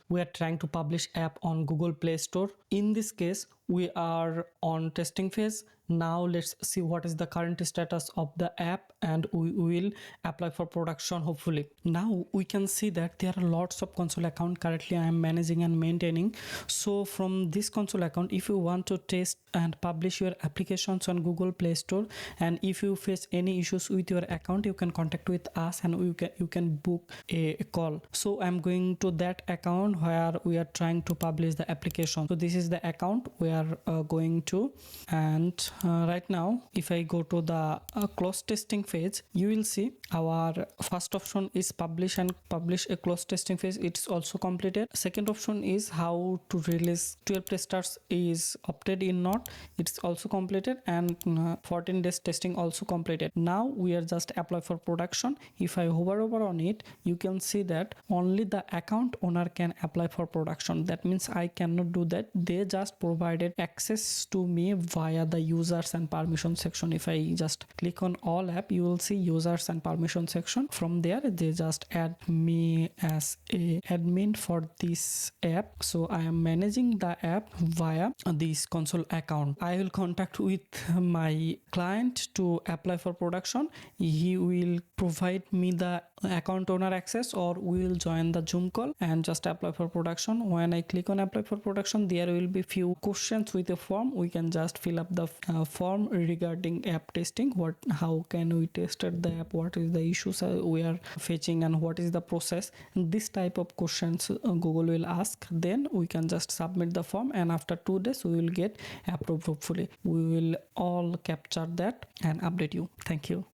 we are trying to publish app on Google Play Store. In this case, we are on testing phase. Now let's see what is the current status of the app, and we will apply for production hopefully. Now we can see that there are lots of console account currently I am managing and maintaining. So from this console account, if you want to test and publish your applications on Google Play Store, and if you face any issues with your account, you can contact with us and you can book a call. So I'm going to that account where we are trying to publish the application. So this is the account we are going to, and right now if I go to the close testing phase, you will see our first option is publish a close testing phase. It's also completed. Second option is how to release 12 testers is opted in not. It's also completed, and 14 days testing also completed. Now we are just apply for production. If I hover over on it, you can see that only the account owner can apply for production. That means I cannot do that. They just provided access to me via the users and permission section. If I just click on all app, you will see users and permission section. From there they just add me as a admin for this app. So I am managing the app via this console account. I will contact with my client to apply for production. He will provide me the account owner access, or we will join the Zoom call and just apply for production. When I click on apply for production, there will be few questions with a form. We can just fill up the form regarding app testing. How can we test the app, what is the issues we are fetching, and what is the process. This type of questions Google will ask. Then we can just submit the form, and after 2 days we will get approved. Hopefully we will all capture that and update you. Thank you.